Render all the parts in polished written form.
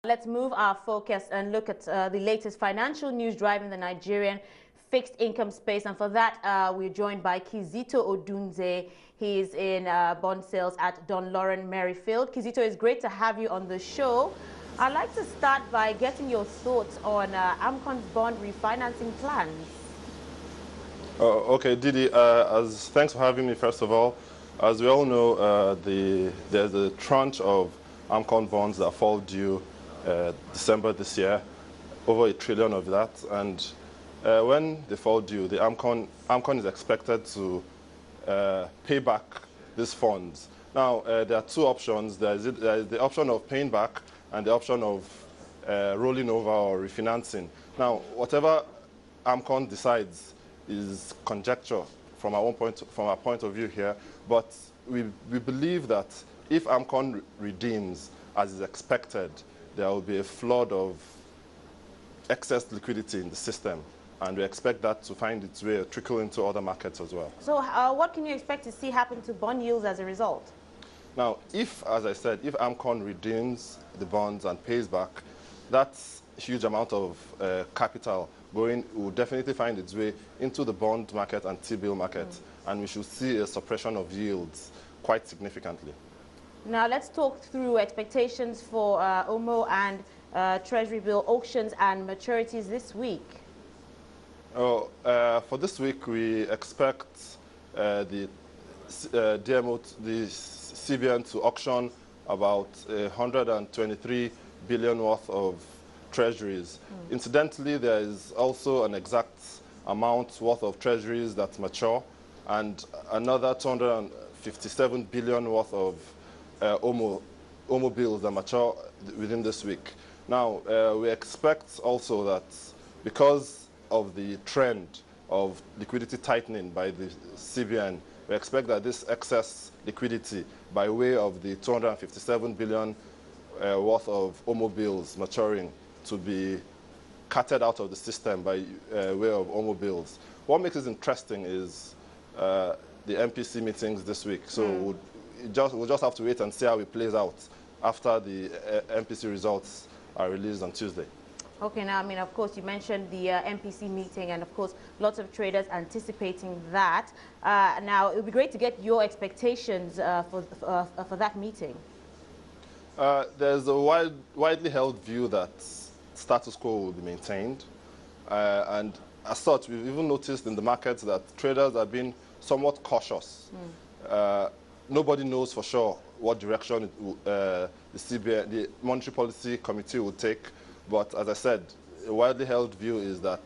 Let's move our focus and look at the latest financial news driving the Nigerian fixed income space. And for that, we're joined by Kizito Odunze. He's in bond sales at Don Lauren Merrifield. Kizito, it's great to have you on the show. I'd like to start by getting your thoughts on AMCON's bond refinancing plans. Okay, Didi, thanks for having me, first of all. As we all know, there's a tranche of AMCON bonds that fall due December this year, over $1 trillion of that. And when they fall due, the AMCON is expected to pay back these funds. Now, there are two options. There is the option of paying back and the option of rolling over or refinancing. Now, whatever AMCON decides is conjecture from our point of view here, but we believe that if AMCON redeems as is expected, there will be a flood of excess liquidity in the system, and we expect that to find its way trickle into other markets as well. So what can you expect to see happen to bond yields as a result? Now, as I said, if AMCON redeems the bonds and pays back, that's a huge amount of capital will definitely find its way into the bond market and T-bill market, and we should see a suppression of yields quite significantly. Now let's talk through expectations for OMO and Treasury bill auctions and maturities this week. For this week, we expect the CBN to auction about 123 billion worth of treasuries. Incidentally, there is also an exact amount worth of treasuries that mature, and another 257 billion worth of OMO bills that mature within this week. Now, we expect also that because of the trend of liquidity tightening by the CBN, we expect that this excess liquidity by way of the 257 billion worth of OMO bills maturing to be carted out of the system by way of OMO bills. What makes it interesting is the MPC meetings this week. So we'll just have to wait and see how it plays out after the MPC results are released on Tuesday. Okay, now, I mean, of course, you mentioned the MPC meeting, and of course, lots of traders anticipating that. Now, it would be great to get your expectations for that meeting. There's a widely held view that status quo will be maintained. And as such, we've even noticed in the markets that traders have been somewhat cautious. Nobody knows for sure what direction the CBN, the Monetary Policy Committee, will take. But as I said, a widely held view is that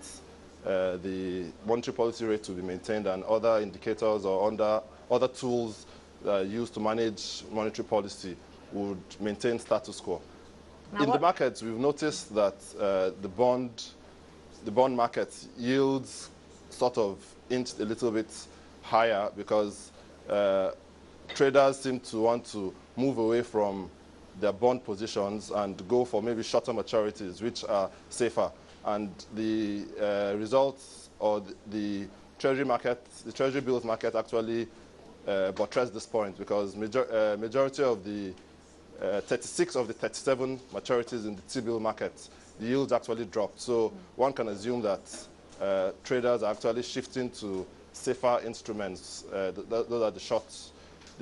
the monetary policy rate will be maintained, and other indicators or other tools used to manage monetary policy would maintain status quo. Now, in the markets, we've noticed that the bond market yields sort of inched a little bit higher because traders seem to want to move away from their bond positions and go for maybe shorter maturities, which are safer. And the results or the treasury market, the treasury bills market actually buttressed this point, because majority of the 36 of the 37 maturities in the T-bill market, the yields actually dropped. So one can assume that traders are actually shifting to safer instruments. Those are the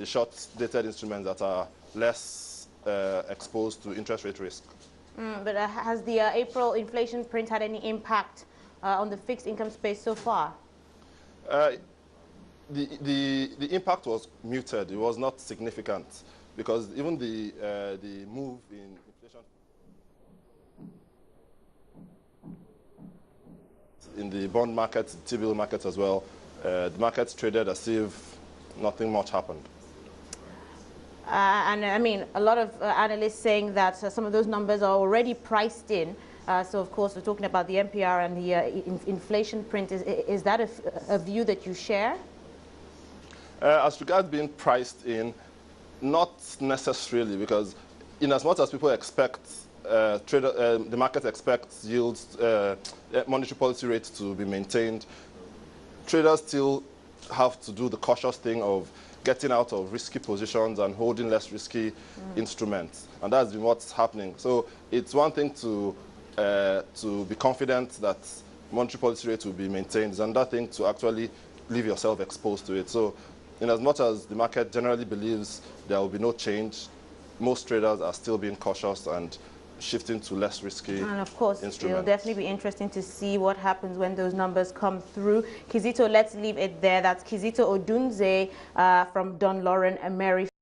short-dated instruments that are less exposed to interest rate risk. But has the April inflation print had any impact on the fixed income space so far? The impact was muted. It was not significant, because even the move in inflation in the bond market, T-bill market as well, the markets traded as if nothing much happened. And I mean, a lot of analysts saying that some of those numbers are already priced in. So, of course, we're talking about the MPR and the inflation print. Is that a view that you share? As regards being priced in, not necessarily, because in as much as people expect, the market expects yields, monetary policy rates to be maintained, traders still have to do the cautious thing of getting out of risky positions and holding less risky instruments. And that's been what's happening. So it's one thing to be confident that monetary policy rate will be maintained. It's another thing to actually leave yourself exposed to it. So in as much as the market generally believes there will be no change, most traders are still being cautious and shifting to less risky and of course, instruments. it'll definitely be interesting to see what happens when those numbers come through. Kizito, let's leave it there. That's Kizito Odunze from Don Lauren Emery.